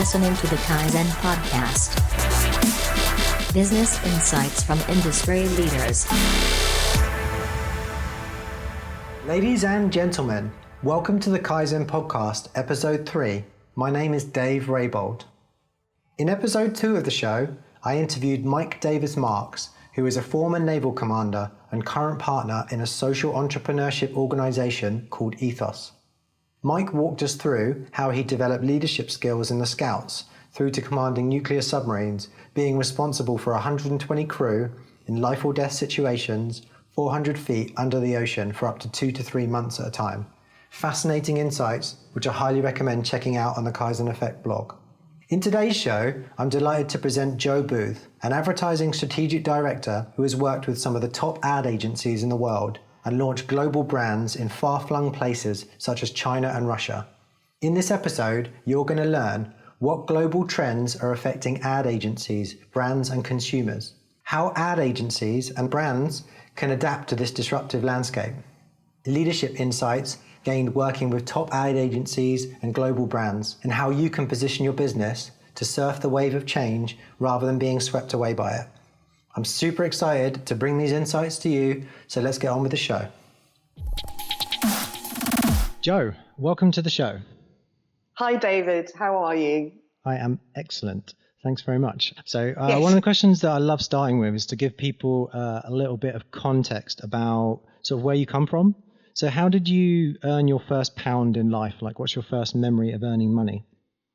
listening to the Kaizen Podcast. Business insights from industry leaders. Ladies and gentlemen, welcome to the Kaizen Podcast, Episode 3. My name is Dave Raybould. In Episode 2 of the show, I interviewed Mike Davis Marks, who is a former naval commander and current partner in a social entrepreneurship organization called Ethos. Mike walked us through how he developed leadership skills in the Scouts through to commanding nuclear submarines, being responsible for 120 crew in life or death situations, 400 feet under the ocean for up to 2 to 3 months at a time. Fascinating insights, which I highly recommend checking out on the Kaizen Effect blog. In today's show, I'm delighted to present Joe Booth, an advertising strategic director who has worked with some of the top ad agencies in the world and launched global brands in far-flung places such as China and Russia. In this episode, you're going to learn what global trends are affecting ad agencies, brands and consumers, how ad agencies and brands can adapt to this disruptive landscape, leadership insights gained working with top ad agencies and global brands, and how you can position your business to surf the wave of change rather than being swept away by it. I'm super excited to bring these insights to you, so let's get on with the show. Joe, welcome to the show. Hi, David. How are you? I am excellent. Thanks very much. So Yes. One of the questions that I love starting with is to give people a little bit of context about sort of where you come from. So how did you earn your first pound in life? Like, what's your first memory of earning money?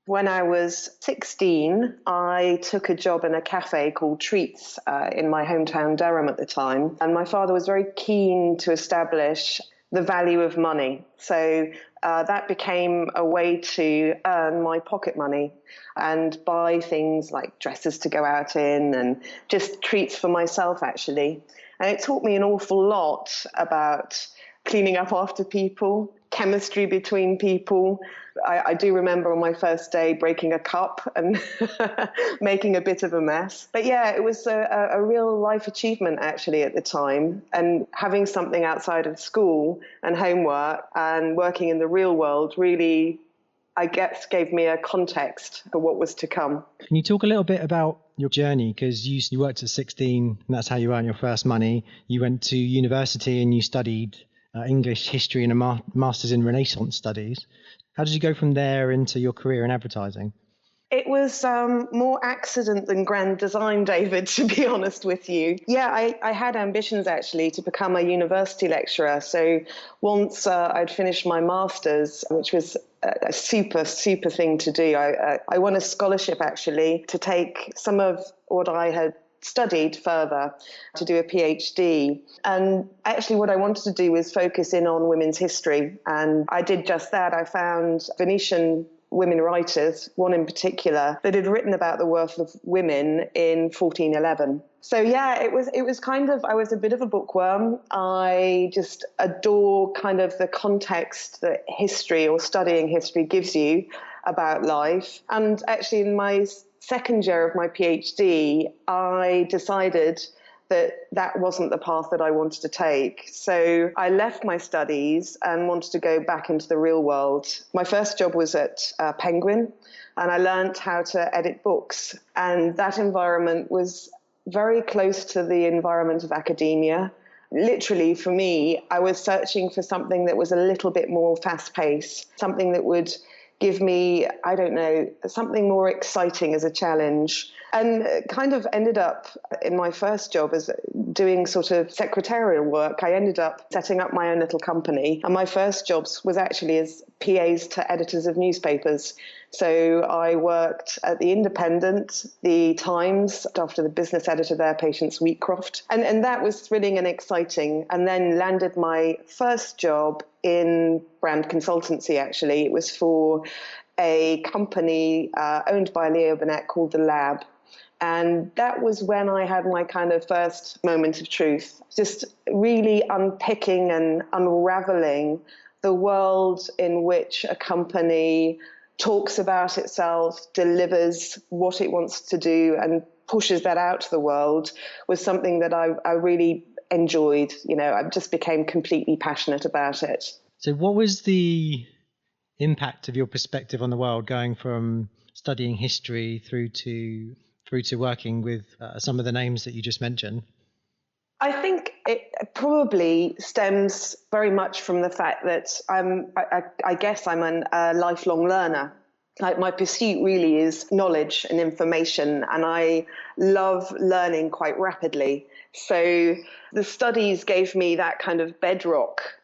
When I was 16, I took a job in a cafe called Treats in my hometown, Durham at the time. And my father was very keen to establish the value of money. So that became a way to earn my pocket money and buy things like dresses to go out in and just treats for myself, actually. And it taught me an awful lot about cleaning up after people, chemistry between people. I do remember on my first day breaking a cup and making a bit of a mess. But yeah, it was a real life achievement actually at the time. And having something outside of school and homework and working in the real world really, I guess, gave me a context for what was to come. Can you talk a little bit about your journey? Because you worked at 16 and that's how you earned your first money. You went to university and you studied English, history and a master's in Renaissance studies. How did you go from there into your career in advertising? It was more accident than grand design, David, to be honest with you. Yeah, I had ambitions actually to become a university lecturer. So once I'd finished my master's, which was a super thing to do, I won a scholarship actually to take some of what I had studied further to do a PhD. And actually what I wanted to do was focus in on women's history. And I did just that. I found Venetian women writers, one in particular, that had written about the worth of women in 1411. So yeah, it was kind of, I was a bit of a bookworm. I just adore kind of the context that history or studying history gives you about life. And actually in my second year of my PhD, I decided that wasn't the path that I wanted to take. So I left my studies and wanted to go back into the real world. My first job was at Penguin, and I learned how to edit books. And that environment was very close to the environment of academia. Literally, for me, I was searching for something that was a little bit more fast-paced, something that would give me, I don't know, something more exciting as a challenge. And kind of ended up in my first job as doing sort of secretarial work. I ended up setting up my own little company. And my first jobs was actually as PAs to editors of newspapers. So I worked at The Independent, The Times, after the business editor there, Patience Wheatcroft. And that was thrilling and exciting. And then landed my first job in brand consultancy, actually. It was for a company owned by Leo Burnett called The Lab. And that was when I had my kind of first moment of truth, just really unpicking and unraveling the world in which a company talks about itself, delivers what it wants to do and pushes that out to the world was something that I really enjoyed. You know, I just became completely passionate about it. So what was the impact of your perspective on the world going from studying history through to working with some of the names that you just mentioned? I think it probably stems very much from the fact that I guess I'm a lifelong learner. Like, my pursuit really is knowledge and information, and I love learning quite rapidly. So the studies gave me that kind of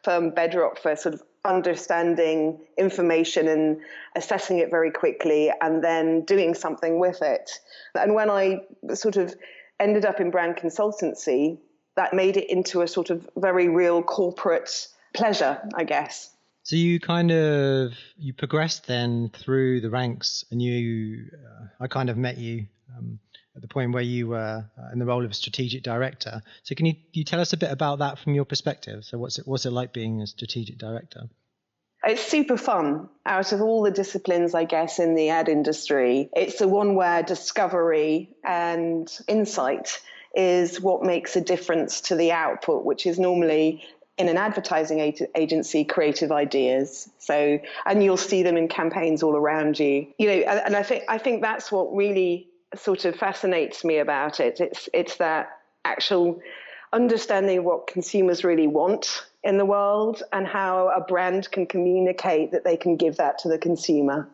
firm bedrock for sort of understanding information and assessing it very quickly and then doing something with it. And when I sort of ended up in brand consultancy, that made it into a sort of very real corporate pleasure, I guess. So you progressed then through the ranks, and I kind of met you at the point where you were in the role of a strategic director. So can you tell us a bit about that from your perspective? So what's it like being a strategic director? It's super fun. Out of all the disciplines, I guess, in the ad industry, it's the one where discovery and insight is what makes a difference to the output, which is normally, in an advertising agency, creative ideas. So, and you'll see them in campaigns all around you. And I think that's what really sort of fascinates me about it. It's that actual understanding what consumers really want in the world and how a brand can communicate that they can give that to the consumer.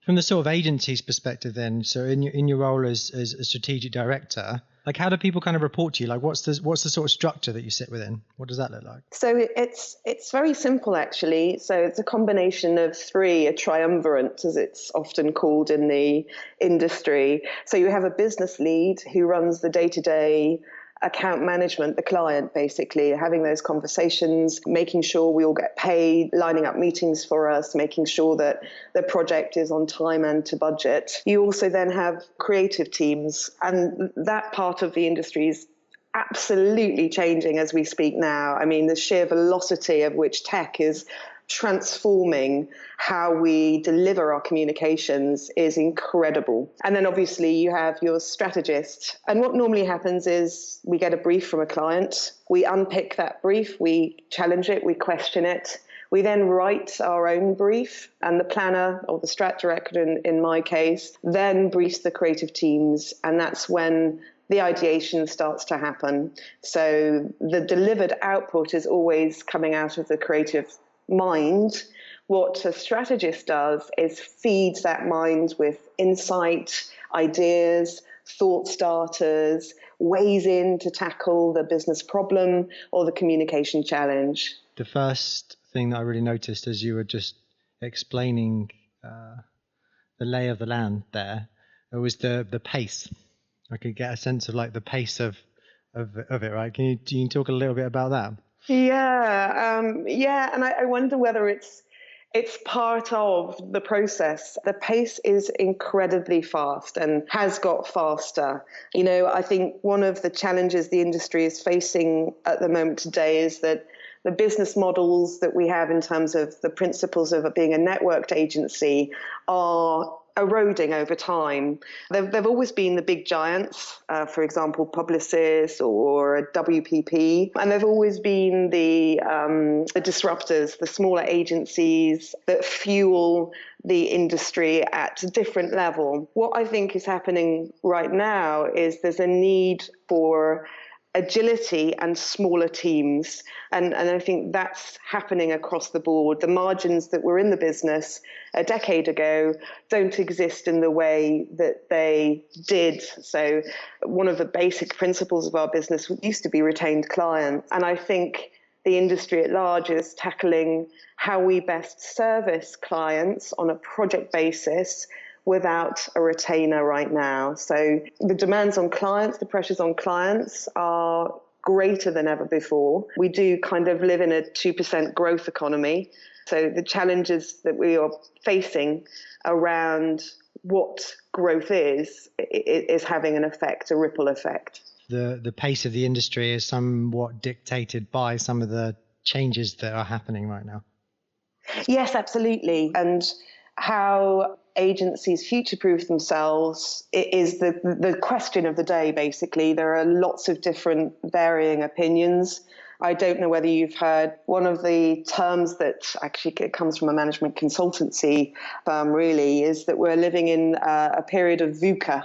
From the sort of agency's perspective then, so in your role as a strategic director, like, how do people kind of report to you? Like, what's the sort of structure that you sit within? What does that look like? So it's very simple, actually. So it's a combination of three, a triumvirate, as it's often called in the industry. So you have a business lead who runs the day-to-day account management, the client, basically having those conversations, making sure we all get paid, lining up meetings for us, making sure that the project is on time and to budget. You also then have creative teams, and that part of the industry is absolutely changing as we speak now. I mean, the sheer velocity of which tech is transforming how we deliver our communications is incredible. And then obviously you have your strategist. And what normally happens is we get a brief from a client, we unpick that brief, we challenge it, we question it. We then write our own brief, and the planner, or the strat director in my case, then briefs the creative teams, and that's when the ideation starts to happen. So the delivered output is always coming out of the creative mind. What a strategist does is feeds that mind with insight, ideas, thought starters, ways in to tackle the business problem or the communication challenge. The first thing that I really noticed as you were just explaining the lay of the land there, it was the pace. I could get a sense of like the pace of it, right? Can you talk a little bit about that? Yeah, and I wonder whether it's part of the process. The pace is incredibly fast and has got faster. I think one of the challenges the industry is facing at the moment today is that the business models that we have in terms of the principles of being a networked agency are eroding over time. They've always been the big giants, for example, Publicis or WPP, and they've always been the disruptors, the smaller agencies that fuel the industry at a different level. What I think is happening right now is there's a need for agility and smaller teams. And I think that's happening across the board. The margins that were in the business a decade ago don't exist in the way that they did. So one of the basic principles of our business used to be retained clients. And I think the industry at large is tackling how we best service clients on a project basis without a retainer right now. So the demands on clients, the pressures on clients are greater than ever before. We do kind of live in a 2% growth economy. So the challenges that we are facing around what growth is having an effect, a ripple effect. The pace of the industry is somewhat dictated by some of the changes that are happening right now. Yes, absolutely. And how agencies future-proof themselves is the question of the day, basically. There are lots of different varying opinions I don't know whether you've heard one of the terms that actually comes from a management consultancy firm, really, is that we're living in a period of VUCA.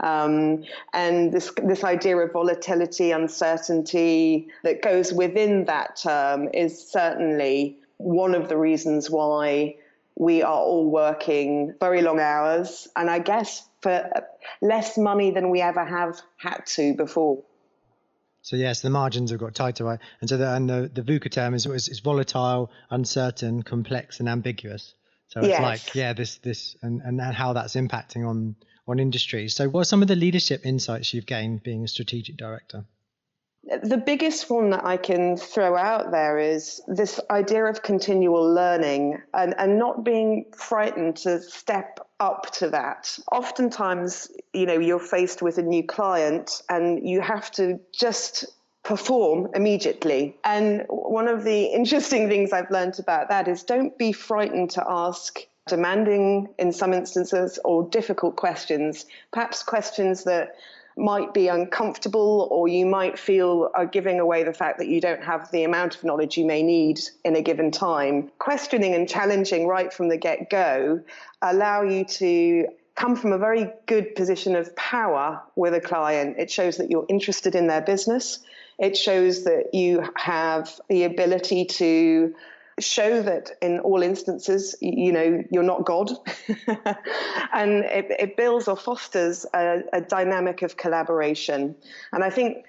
And this idea of volatility, uncertainty that goes within that term is certainly one of the reasons why we are all working very long hours, and I guess for less money than we ever have had to before. So yes, the margins have got tighter, right? And so the VUCA term is volatile, uncertain, complex, and ambiguous. So it's this and how that's impacting on industries. So what are some of the leadership insights you've gained being a strategic director? The biggest one that I can throw out there is this idea of continual learning and not being frightened to step up to that. Oftentimes, you're faced with a new client and you have to just perform immediately. And one of the interesting things I've learned about that is don't be frightened to ask demanding, in some instances, or difficult questions, perhaps questions that might be uncomfortable, or you might feel are giving away the fact that you don't have the amount of knowledge you may need in a given time. Questioning and challenging right from the get-go allow you to come from a very good position of power with a client. It shows that you're interested in their business. It shows that you have the ability to show that in all instances, you're not God. And it builds or fosters a dynamic of collaboration. And I think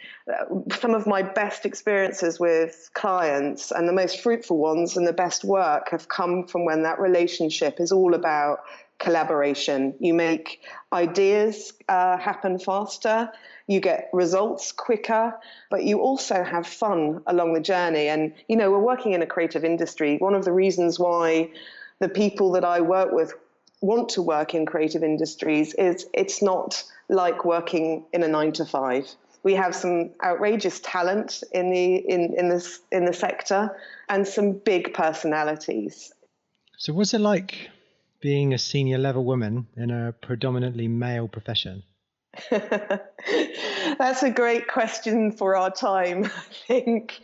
some of my best experiences with clients and the most fruitful ones and the best work have come from when that relationship is all about collaboration. You make ideas happen faster. You get results quicker, but you also have fun along the journey. And, we're working in a creative industry. One of the reasons why the people that I work with want to work in creative industries is it's not like working in a 9-to-5. We have some outrageous talent in the sector and some big personalities. So what's it like being a senior level woman in a predominantly male profession? That's a great question for our time, I think.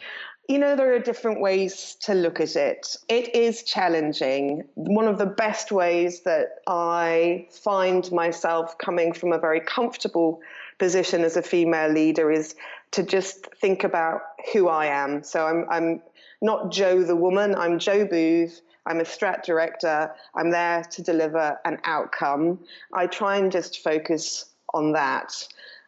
There are different ways to look at it. It is challenging. One of the best ways that I find myself coming from a very comfortable position as a female leader is to just think about who I am. So I'm not Jo the woman, I'm Jo Booth. I'm a strat director. I'm there to deliver an outcome. I try and just focus on that.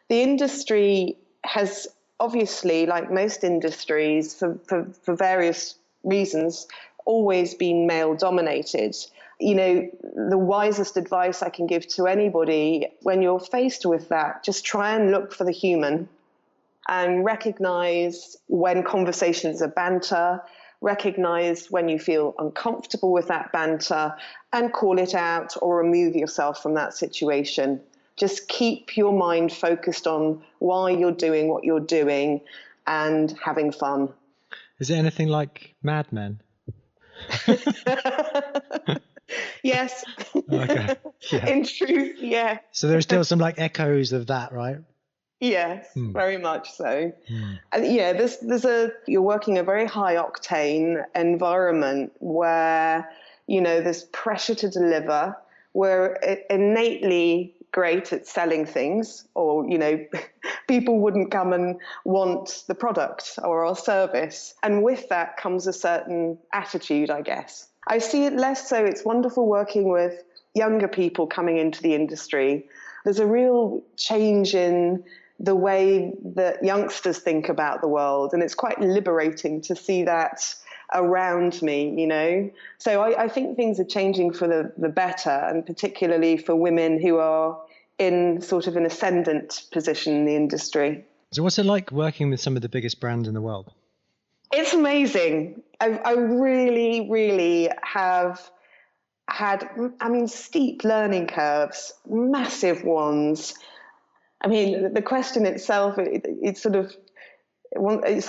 The industry has obviously, like most industries, for various reasons, always been male dominated. The wisest advice I can give to anybody when you're faced with that, just try and look for the human and recognize when conversations are banter, recognize when you feel uncomfortable with that banter, and call it out or remove yourself from that situation. Just keep your mind focused on why you're doing what you're doing and having fun. Is it anything like Mad Men? Yes. Okay. Yeah. In truth, yeah. So there's still some echoes of that, right? Yes, very much so. And you're working a very high octane environment where, there's pressure to deliver. We're innately great at selling things, or, people wouldn't come and want the product or our service. And with that comes a certain attitude, I guess. I see it less so. It's wonderful working with younger people coming into the industry. There's a real change in the way that youngsters think about the world. And it's quite liberating to see that around me, So I think things are changing for the better, and particularly for women who are in sort of an ascendant position in the industry. So what's it like working with some of the biggest brands in the world? It's amazing. I really, really have had, steep learning curves, massive ones. The question itself, it sort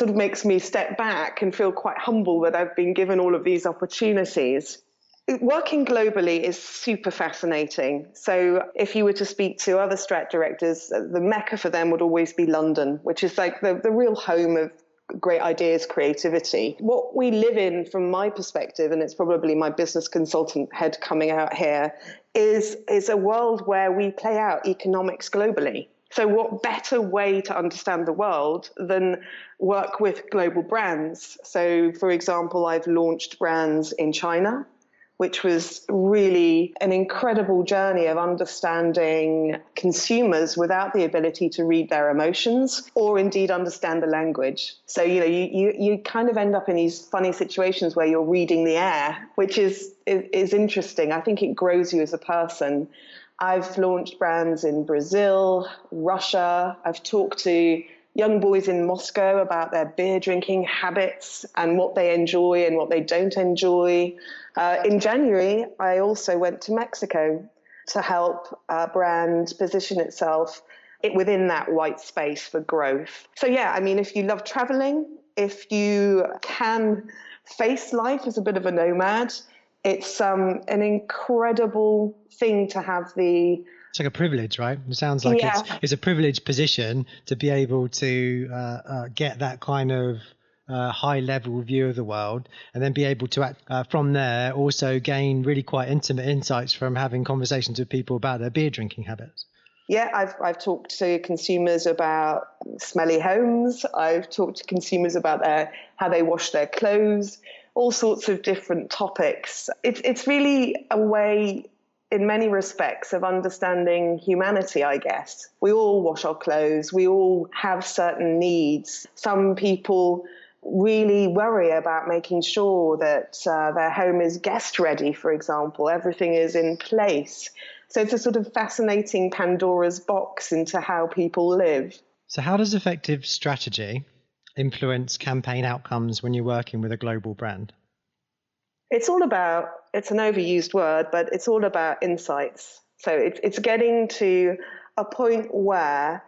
of makes me step back and feel quite humble that I've been given all of these opportunities. Working globally is super fascinating. So if you were to speak to other strat directors, the mecca for them would always be London, which is like the real home great ideas, creativity. What we live in, from my perspective, and it's probably my business consultant head coming out here, is a world where we play out economics globally. So what better way to understand the world than work with global brands? So, for example, I've launched brands in China, which was really an incredible journey of understanding consumers without the ability to read their emotions or indeed understand the language. So, you kind of end up in these funny situations where you're reading the air, which is interesting. I think it grows you as a person. I've launched brands in Brazil, Russia. I've talked to young boys in Moscow about their beer drinking habits and what they enjoy and what they don't enjoy. In January, I also went to Mexico to help a brand position itself within that white space for growth. So yeah, I mean, if you love traveling, if you can face life as a bit of a nomad, it's an incredible thing to have It's like a privilege, right? It sounds like it's a privileged position to be able to get that kind of high level view of the world, and then be able to from there also gain really quite intimate insights from having conversations with people about their beer drinking habits. Yeah, I've talked to consumers about smelly homes. I've talked to consumers about how they wash their clothes, all sorts of different topics. It's really a way, in many respects, of understanding humanity, I guess. We all wash our clothes. We all have certain needs. Some people really worry about making sure that their home is guest ready, for example. Everything is in place. So it's a sort of fascinating Pandora's box into how people live. So how does effective strategy influence campaign outcomes when you're working with a global brand? It's an overused word, but it's all about insights. So it's getting to a point where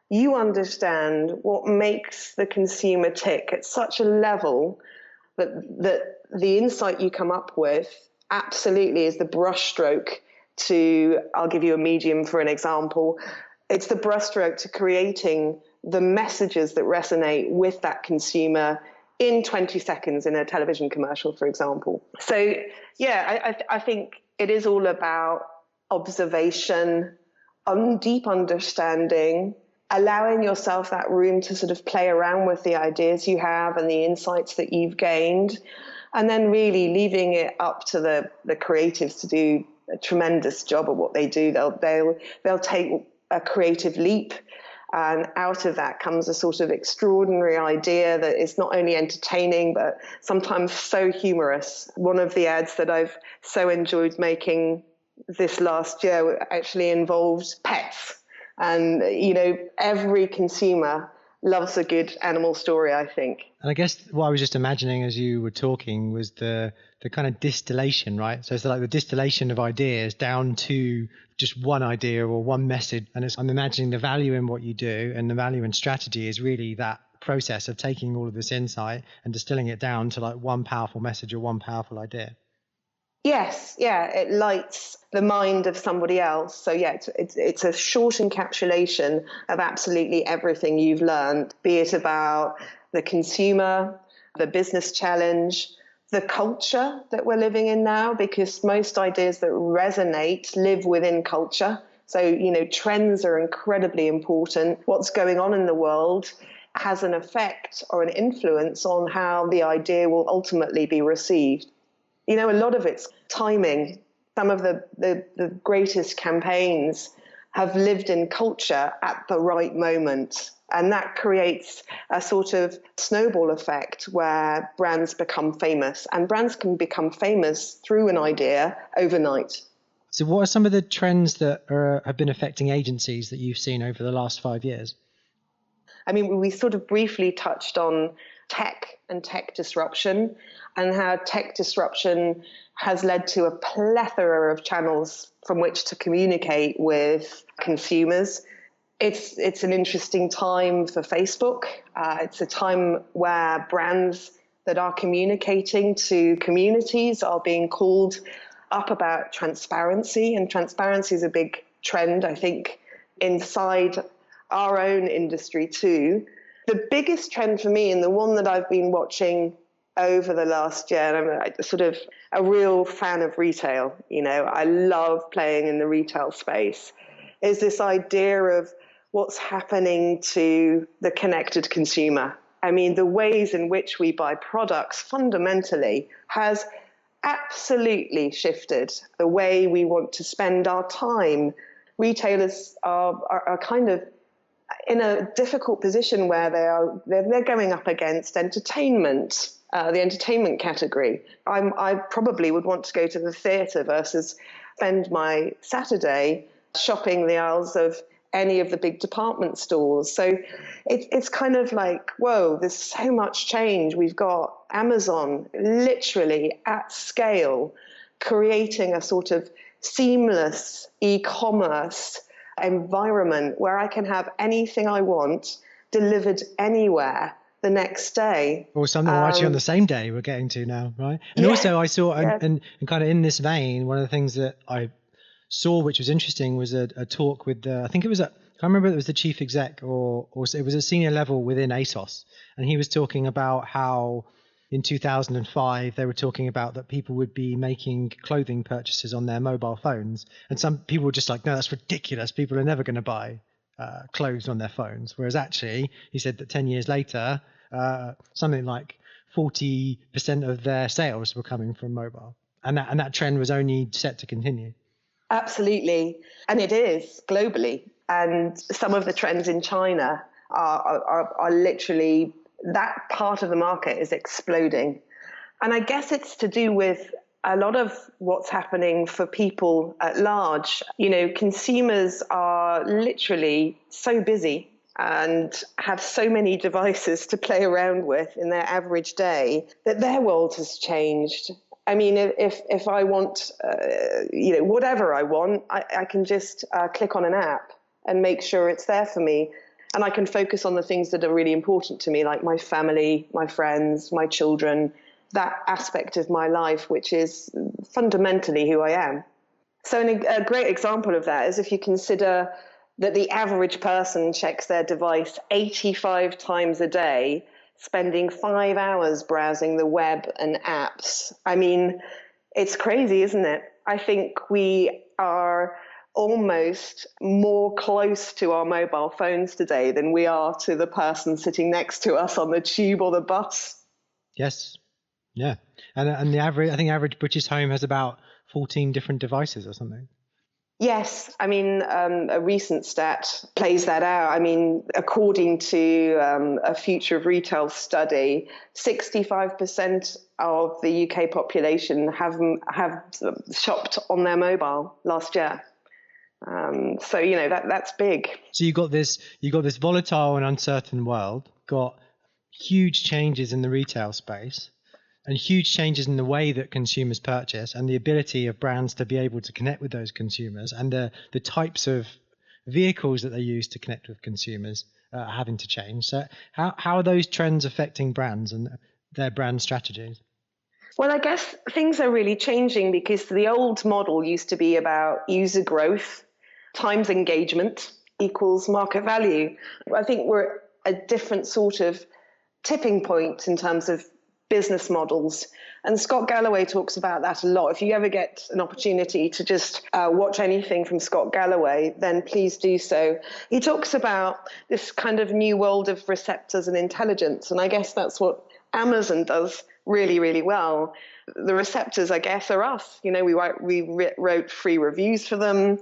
you understand what makes the consumer tick at such a level that the insight you come up with absolutely is the brushstroke to, I'll give you a medium for an example, it's the brushstroke to creating the messages that resonate with that consumer in 20 seconds in a television commercial, for example. So, yeah, I think it is all about observation, deep understanding, allowing yourself that room to sort of play around with the ideas you have and the insights that you've gained, and then really leaving it up to the creatives to do a tremendous job at what they do. They'll take a creative leap, and out of that comes a sort of extraordinary idea that is not only entertaining but sometimes so humorous. One of the ads that I've so enjoyed making this last year actually involved pets, and every consumer loves a good animal story, I think. And I guess what I was just imagining as you were talking was the kind of distillation, right? So it's like the distillation of ideas down to just one idea or one message. And I'm imagining the value in what you do and the value in strategy is really that process of taking all of this insight and distilling it down to like one powerful message or one powerful idea. Yes, yeah, it lights the mind of somebody else. So yeah, it's a short encapsulation of absolutely everything you've learned, be it about the consumer, the business challenge, the culture that we're living in now, because most ideas that resonate live within culture. So, trends are incredibly important. What's going on in the world has an effect or an influence on how the idea will ultimately be received. A lot of it's timing. Some of the greatest campaigns have lived in culture at the right moment. And that creates a sort of snowball effect where brands become famous. And brands can become famous through an idea overnight. So what are some of the trends that have been affecting agencies that you've seen over the last 5 years? I mean, we sort of briefly touched on tech and tech disruption and how tech disruption has led to a plethora of channels from which to communicate with consumers. It's an interesting time for Facebook. It's a time where brands that are communicating to communities are being called up about transparency, and transparency is a big trend, I think, inside our own industry too. The biggest trend for me, and the one that I've been watching over the last year, and I'm sort of a real fan of retail, I love playing in the retail space, is this idea of what's happening to the connected consumer. I mean, the ways in which we buy products fundamentally has absolutely shifted the way we want to spend our time. Retailers are kind of in a difficult position where they're going up against entertainment, the entertainment category. I probably would want to go to the theatre versus spend my Saturday shopping the aisles of any of the big department stores. So it's kind of like, whoa, there's so much change. We've got Amazon literally at scale creating a sort of seamless e-commerce environment where I can have anything I want delivered anywhere the next day. Or something actually on the same day we're getting to now, right? And also I saw, and kind of in this vein, one of the things that I saw which was interesting was a talk with I think it was I can't remember if it was the chief exec or it was a senior level within ASOS, and he was talking about how in 2005 they were talking about that people would be making clothing purchases on their mobile phones, and some people were just like, no, that's ridiculous, people are never going to buy clothes on their phones, whereas actually he said that 10 years later something like 40% of their sales were coming from mobile, and that trend was only set to continue. Absolutely. And it is globally. And some of the trends in China are literally, that part of the market is exploding. And I guess it's to do with a lot of what's happening for people at large. Consumers are literally so busy and have so many devices to play around with in their average day that their world has changed. I mean, if I want, whatever I want, I can just click on an app and make sure it's there for me. And I can focus on the things that are really important to me, like my family, my friends, my children, that aspect of my life, which is fundamentally who I am. So a great example of that is if you consider that the average person checks their device 85 times a day, spending 5 hours browsing the web and apps. I mean, it's crazy, isn't it? I think we are almost more close to our mobile phones today than we are to the person sitting next to us on the tube or the bus. Yes. Yeah. And the average British home has about 14 different devices or something. Yes, I mean, a recent stat plays that out. I mean, according to a Future of Retail study, 65% of the UK population have shopped on their mobile last year. So that's big. So you got this volatile and uncertain world, got huge changes in the retail space, and huge changes in the way that consumers purchase, and the ability of brands to be able to connect with those consumers, and the types of vehicles that they use to connect with consumers having to change. So how are those trends affecting brands and their brand strategies? Well, I guess things are really changing because the old model used to be about user growth times engagement equals market value. I think we're at a different sort of tipping point in terms of business models. And Scott Galloway talks about that a lot. If you ever get an opportunity to just watch anything from Scott Galloway, then please do so. He talks about this kind of new world of receptors and intelligence. And I guess that's what Amazon does really, really well. The receptors, I guess, are us. We wrote free reviews for them.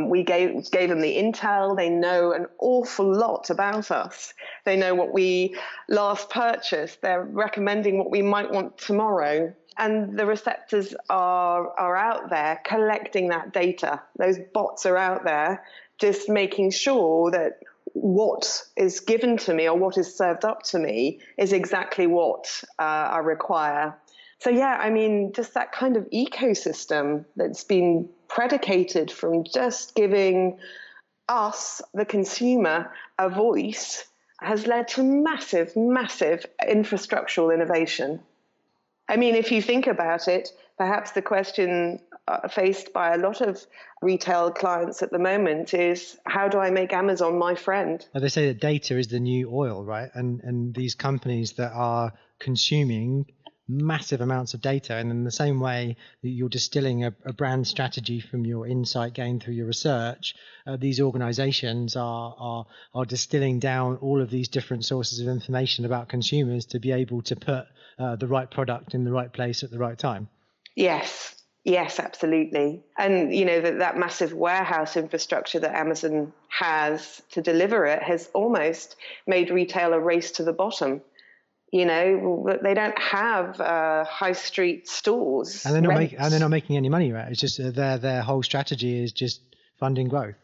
We gave them the intel. They know an awful lot about us. They know what we last purchased. They're recommending what we might want tomorrow. And the receptors are out there collecting that data. Those bots are out there just making sure that what is given to me or what is served up to me is exactly what I require. So, yeah, I mean, just that kind of ecosystem that's been predicated from just giving us, the consumer, a voice has led to massive, massive infrastructural innovation. I mean, if you think about it, perhaps the question faced by a lot of retail clients at the moment is, how do I make Amazon my friend? They say that data is the new oil, right? And these companies that are consuming massive amounts of data, and in the same way that you're distilling a brand strategy from your insight gained through your research, these organizations are distilling down all of these different sources of information about consumers to be able to put the right product in the right place at the right time. Yes, absolutely. And, that massive warehouse infrastructure that Amazon has to deliver it has almost made retail a race to the bottom. They don't have high street stores. And they're not making any money, right? It's just their whole strategy is just funding growth.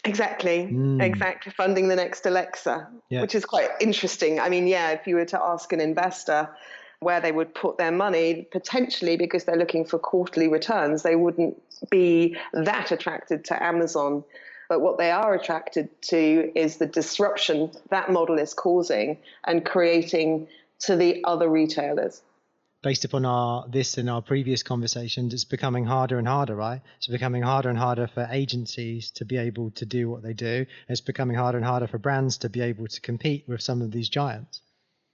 Exactly. Funding the next Alexa, which is quite interesting. I mean, if you were to ask an investor where they would put their money, potentially because they're looking for quarterly returns, they wouldn't be that attracted to Amazon. But what they are attracted to is the disruption that model is causing and creating to the other retailers. Based upon our previous conversations, it's becoming harder and harder, right? It's becoming harder and harder for agencies to be able to do what they do. It's becoming harder and harder for brands to be able to compete with some of these giants.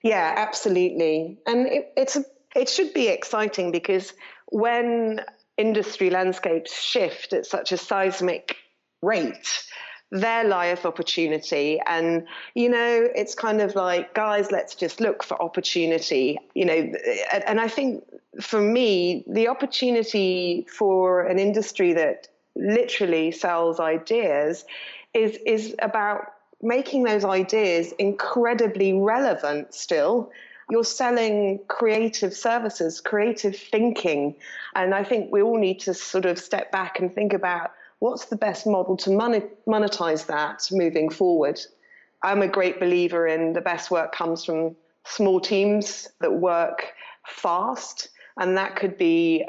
Yeah, absolutely. And it should be exciting, because when industry landscapes shift at such a seismic rate, there lieth opportunity. And, it's kind of like, guys, let's just look for opportunity, and I think for me, the opportunity for an industry that literally sells ideas is about making those ideas incredibly relevant still. You're selling creative services, creative thinking. And I think we all need to sort of step back and think about, what's the best model to monetize that moving forward? I'm a great believer in the best work comes from small teams that work fast. And that could be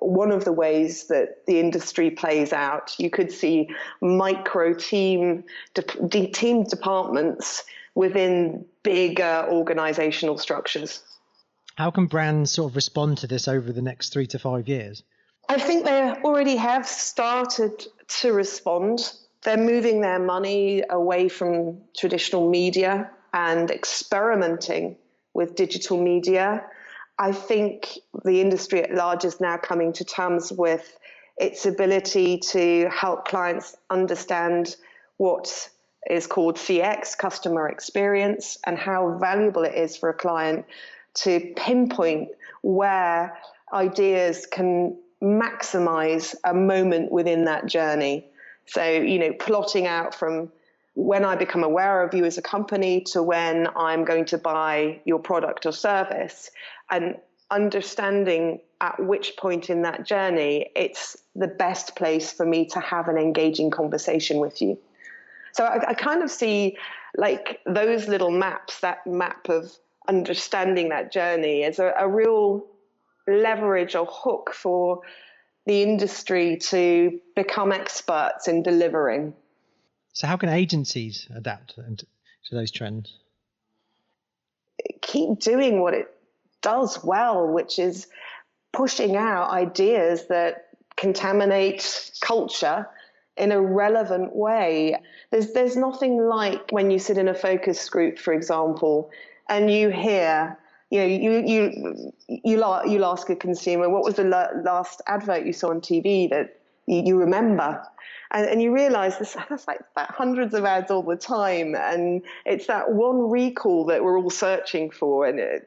one of the ways that the industry plays out. You could see micro team departments within bigger organizational structures. How can brands sort of respond to this over the next 3 to 5 years? I think they already have started to respond. They're moving their money away from traditional media and experimenting with digital media. I think the industry at large is now coming to terms with its ability to help clients understand what is called CX, customer experience, and how valuable it is for a client to pinpoint where ideas can maximize a moment within that journey. So, plotting out from when I become aware of you as a company to when I'm going to buy your product or service, and understanding at which point in that journey it's the best place for me to have an engaging conversation with you. So I kind of see like those little maps, that map of understanding that journey, as a real leverage or hook for the industry to become experts in delivering. So how can agencies adapt to those trends? Keep doing what it does well, which is pushing out ideas that contaminate culture in a relevant way. There's nothing like when you sit in a focus group, for example, and you hear, you'll ask a consumer, what was the last advert you saw on TV that you remember? And you realize that's like hundreds of ads all the time. And it's that one recall that we're all searching for. And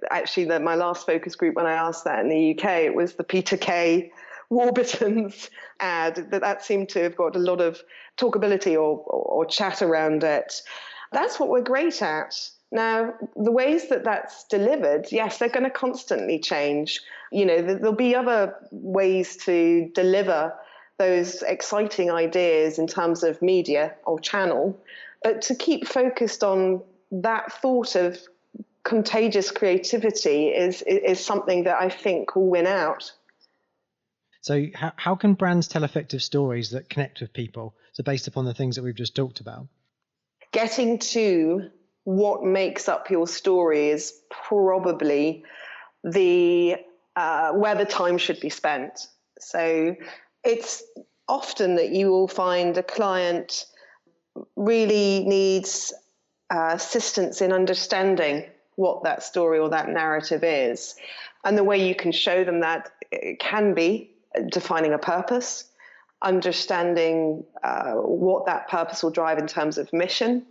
my last focus group, when I asked that in the UK, it was the Peter Kay Warburton's ad. That seemed to have got a lot of talkability or chat around it. That's what we're great at. Now, the ways that that's delivered, yes, they're going to constantly change. There'll be other ways to deliver those exciting ideas in terms of media or channel, but to keep focused on that thought of contagious creativity is something that I think will win out. So how can brands tell effective stories that connect with people? So based upon the things that we've just talked about. Getting to what makes up your story is probably where the time should be spent. So it's often that you will find a client really needs assistance in understanding what that story or that narrative is. And the way you can show them that it can be defining a purpose, understanding what that purpose will drive in terms of mission,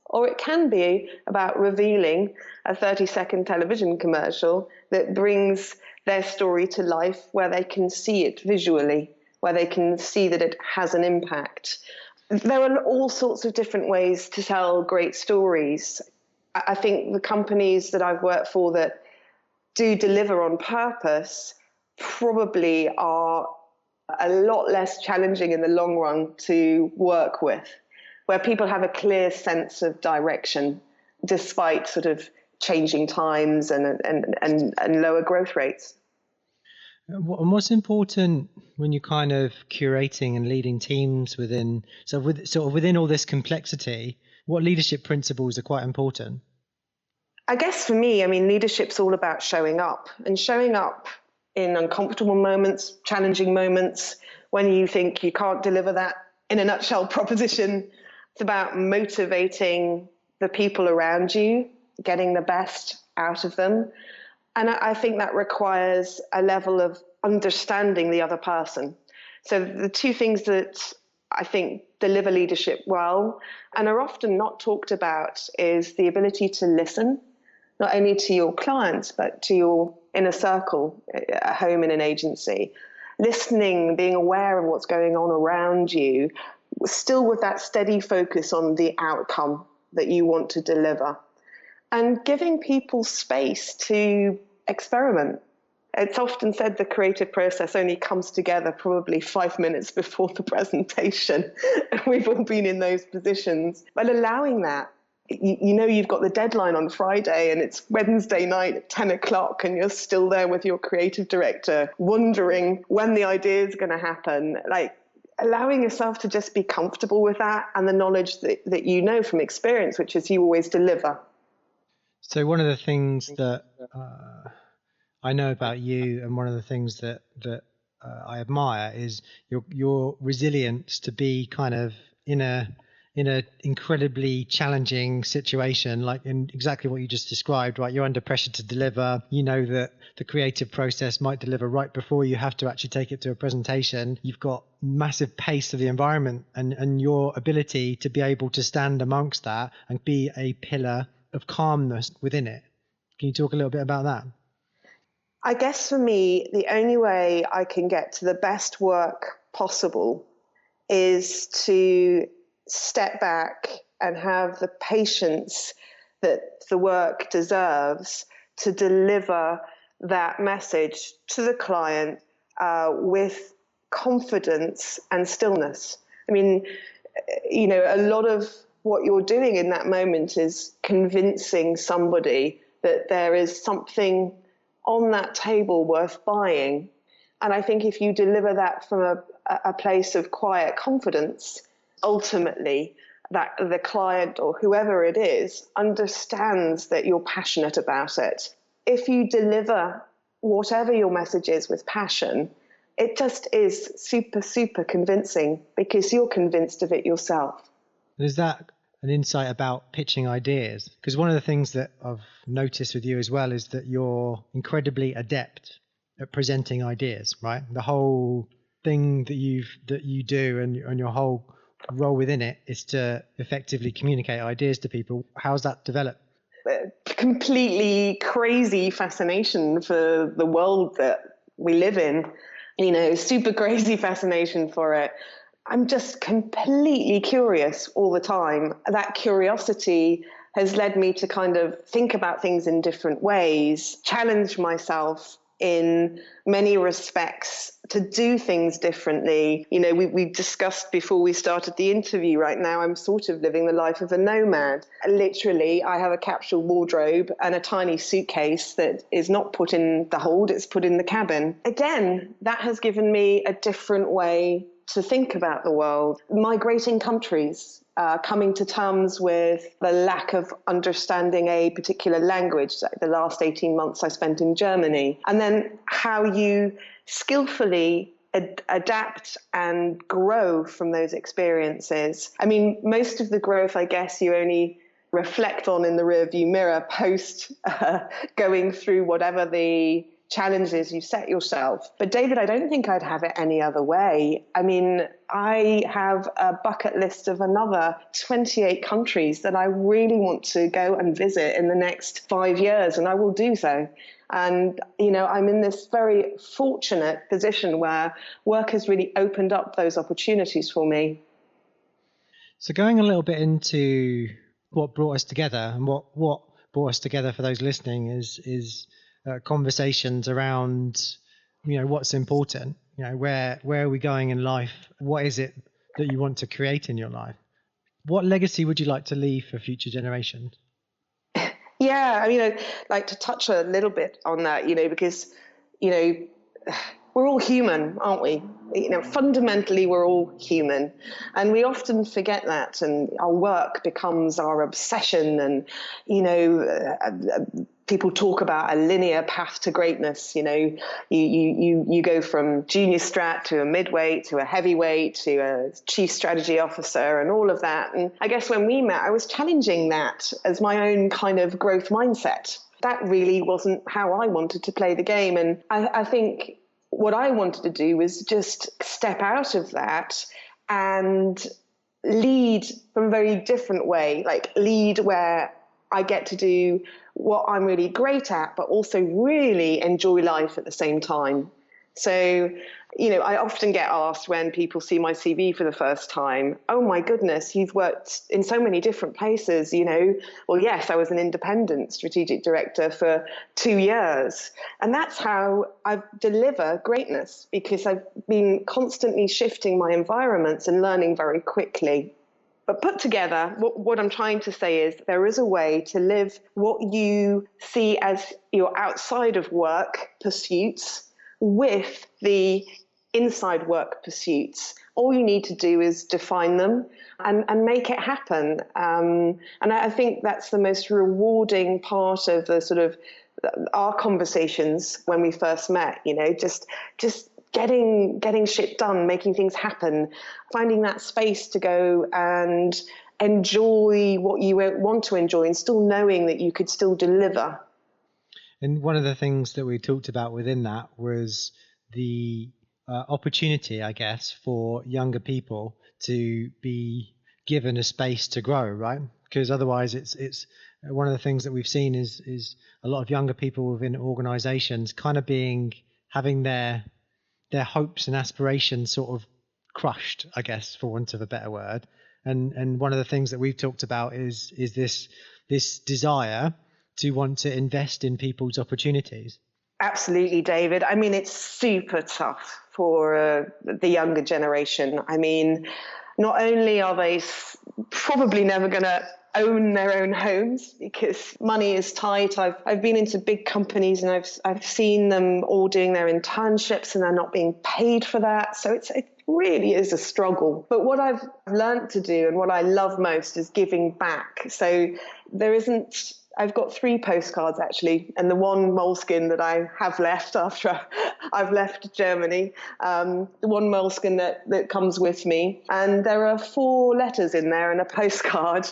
or it can be about revealing a 30-second television commercial that brings their story to life, where they can see it visually, where they can see that it has an impact. There are all sorts of different ways to tell great stories. I think the companies that I've worked for that do deliver on purpose probably are a lot less challenging in the long run to work with, where people have a clear sense of direction despite sort of changing times and lower growth rates. And what's important when you're kind of curating and leading teams within, within all this complexity, what leadership principles are quite important? I guess for me, leadership's all about showing up, and showing up in uncomfortable moments, challenging moments, when you think you can't deliver that in a nutshell proposition. It's about motivating the people around you, getting the best out of them. And I think that requires a level of understanding the other person. So the two things that I think deliver leadership well and are often not talked about is the ability to listen, not only to your clients, but to your inner circle at home in an agency. Listening, being aware of what's going on around you, still with that steady focus on the outcome that you want to deliver. And giving people space to experiment. It's often said the creative process only comes together probably 5 minutes before the presentation. And we've all been in those positions. But allowing that, you know you've got the deadline on Friday and it's Wednesday night at 10 o'clock and you're still there with your creative director, wondering when the idea is going to happen. Like, allowing yourself to just be comfortable with that and the knowledge that you know from experience, which is you always deliver. So one of the things that I know about you, and one of the things that I admire, is your resilience to be kind of in a incredibly challenging situation, like in exactly what you just described, right? You're under pressure to deliver. You know that the creative process might deliver right before you have to actually take it to a presentation. You've got massive pace of the environment, and your ability to be able to stand amongst that and be a pillar of calmness within it. Can you talk a little bit about that? I guess for me, the only way I can get to the best work possible is to step back and have the patience that the work deserves to deliver that message to the client with confidence and stillness. A lot of what you're doing in that moment is convincing somebody that there is something on that table worth buying. And I think if you deliver that from a place of quiet confidence, ultimately that the client or whoever it is understands that you're passionate about it. If you deliver whatever your message is with passion, it just is super, super convincing because you're convinced of it yourself. Is that an insight about pitching ideas? Because one of the things that I've noticed with you as well is that you're incredibly adept at presenting ideas, right? The whole thing that you do and your whole role within it is to effectively communicate ideas to people. How's that developed? Completely crazy fascination for the world that we live in, super crazy fascination for it. I'm just completely curious all the time. That curiosity has led me to kind of think about things in different ways, challenge myself in many respects to do things differently. We discussed before we started the interview, right now I'm sort of living the life of a nomad. Literally, I have a capsule wardrobe and a tiny suitcase that is not put in the hold, it's put in the cabin. Again, that has given me a different way to think about the world. Migrating countries, coming to terms with the lack of understanding a particular language. Like the last 18 months I spent in Germany. And then how you skillfully adapt and grow from those experiences. I mean, most of the growth, I guess, you only reflect on in the rearview mirror post going through whatever the challenges you set yourself. But David, I don't think I'd have it any other way. I mean, I have a bucket list of another 28 countries that I really want to go and visit in the next 5 years, and I will do so. And, you know, I'm in this very fortunate position where work has really opened up those opportunities for me. So going a little bit into what brought us together, and what brought us together for those listening is conversations around, you know, what's important, you know, where are we going in life? What is it that you want to create in your life? What legacy would you like to leave for future generations? Yeah, I mean, I'd like to touch a little bit on that, you know, because, you know, we're all human, aren't we? You know, fundamentally, we're all human. And we often forget that, and our work becomes our obsession. And, you know, people talk about a linear path to greatness. You know, you go from junior strat to a midweight to a heavyweight to a chief strategy officer and all of that. And I guess when we met, I was challenging that as my own kind of growth mindset. That really wasn't how I wanted to play the game. And I think what I wanted to do was just step out of that and lead from a very different way, like lead where I get to do what I'm really great at, but also really enjoy life at the same time. So, you know, I often get asked when people see my CV for the first time, oh my goodness, you've worked in so many different places, you know. Well, yes, I was an independent strategic director for 2 years. And that's how I deliver greatness, because I've been constantly shifting my environments and learning very quickly. But put together, what I'm trying to say is there is a way to live what you see as your outside of work pursuits with the inside work pursuits. All you need to do is define them and make it happen. And I think that's the most rewarding part of the sort of our conversations when we first met, you know, just getting shit done, making things happen, finding that space to go and enjoy what you want to enjoy and still knowing that you could still deliver. And one of the things that we talked about within that was the opportunity, I guess, for younger people to be given a space to grow, right? Because otherwise it's one of the things that we've seen is a lot of younger people within organizations kind of having their hopes and aspirations sort of crushed, I guess, for want of a better word. And one of the things that we've talked about is this desire to want to invest in people's opportunities. Absolutely, David. I mean, it's super tough for the younger generation. I mean, not only are they probably never going to own their own homes because money is tight. I've been into big companies and I've seen them all doing their internships and they're not being paid for that. So it really is a struggle. But what I've learned to do and what I love most is giving back. So I've got 3 postcards actually, and the one moleskin that I have left after I've left Germany, the one moleskin that comes with me. And there are 4 letters in there and a postcard.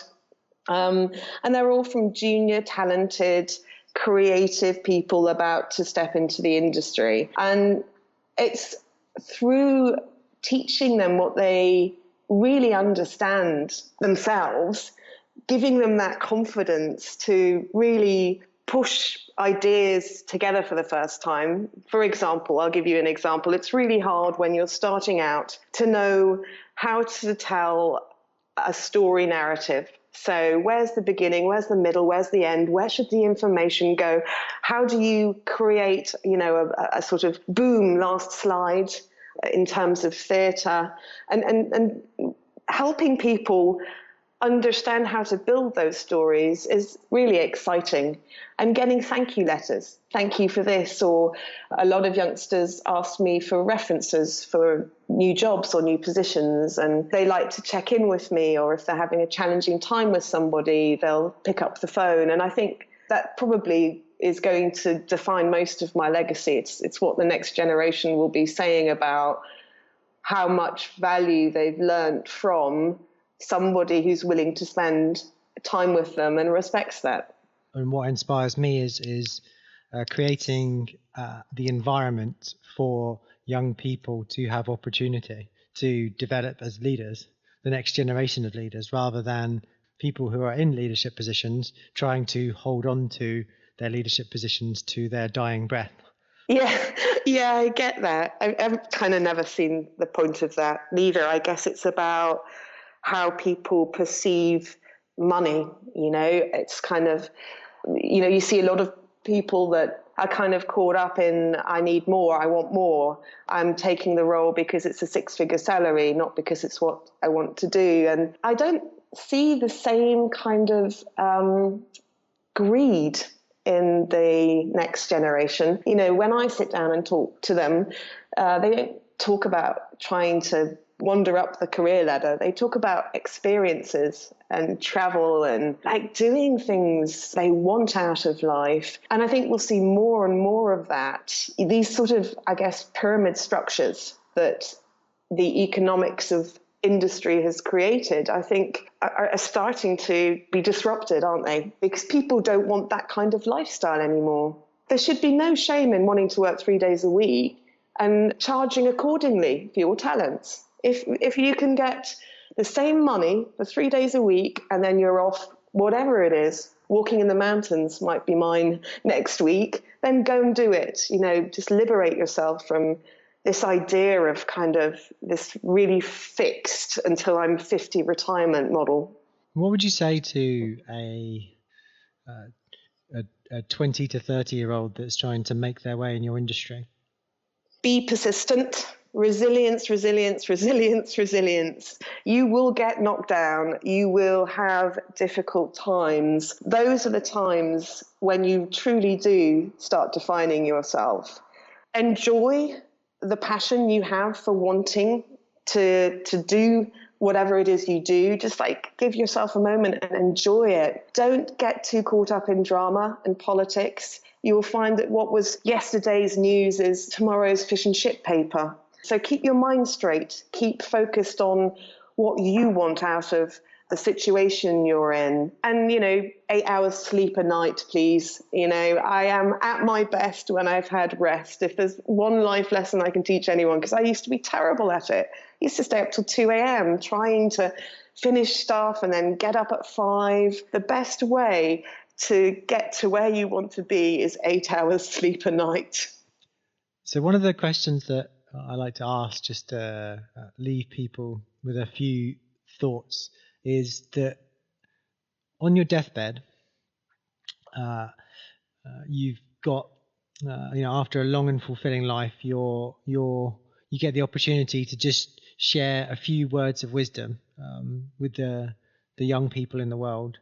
And they're all from junior, talented, creative people about to step into the industry. And it's through teaching them what they really understand themselves, giving them that confidence to really push ideas together for the first time. For example, I'll give you an example. It's really hard when you're starting out to know how to tell a story narrative. So where's the beginning? Where's the middle? Where's the end? Where should the information go? How do you create, a sort of boom, last slide in terms of theatre, and helping people understand how to build those stories is really exciting. And getting thank you letters, thank you for this, or a lot of youngsters ask me for references for new jobs or new positions, and they like to check in with me, or if they're having a challenging time with somebody, they'll pick up the phone. And I think that probably is going to define most of my legacy. It's what the next generation will be saying about how much value they've learned from somebody who's willing to spend time with them and respects that. And what inspires me is creating the environment for young people to have opportunity to develop as leaders, the next generation of leaders, rather than people who are in leadership positions trying to hold on to their leadership positions to their dying breath. Yeah, I get that. I've kind of never seen the point of that neither. I guess it's about how people perceive money. It's kind of, you see a lot of people that are kind of caught up in, I need more, I want more. I'm taking the role because it's a 6-figure salary, not because it's what I want to do. And I don't see the same kind of greed in the next generation. When I sit down and talk to them, they don't talk about trying to wander up the career ladder. They talk about experiences and travel and like doing things they want out of life. And I think we'll see more and more of that. These sort of, I guess, pyramid structures that the economics of industry has created, I think are starting to be disrupted, aren't they? Because people don't want that kind of lifestyle anymore. There should be no shame in wanting to work 3 days a week and charging accordingly for your talents. If you can get the same money for 3 days a week and then you're off, whatever it is, walking in the mountains might be mine next week, then go and do it. Just liberate yourself from this idea of kind of this really fixed until I'm 50 retirement model. What would you say to a 20 to 30-year-old that's trying to make their way in your industry? Be persistent. Resilience, resilience, resilience, resilience. You will get knocked down. You will have difficult times. Those are the times when you truly do start defining yourself. Enjoy the passion you have for wanting to do whatever it is you do. Just like give yourself a moment and enjoy it. Don't get too caught up in drama and politics. You will find that what was yesterday's news is tomorrow's fish and chip paper. So keep your mind straight. Keep focused on what you want out of the situation you're in. And, 8 hours sleep a night, please. I am at my best when I've had rest. If there's one life lesson I can teach anyone, because I used to be terrible at it. I used to stay up till 2 a.m. trying to finish stuff and then get up at 5. The best way to get to where you want to be is 8 hours sleep a night. So one of the questions that I like to ask, just to leave people with a few thoughts, is that on your deathbed, you've got, after a long and fulfilling life, you get the opportunity to just share a few words of wisdom with the young people in the world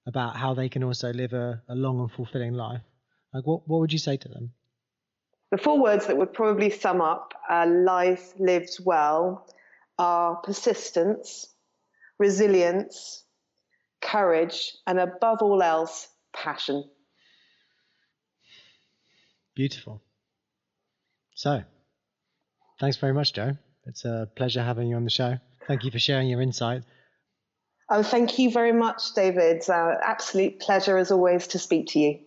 about how they can also live a long and fulfilling life. Like, what would you say to them? The 4 words that would probably sum up a life lived well are persistence, resilience, courage, and above all else, passion. Beautiful. So, thanks very much, Joe. It's a pleasure having you on the show. Thank you for sharing your insight. Oh, thank you very much, David. Absolute pleasure as always to speak to you.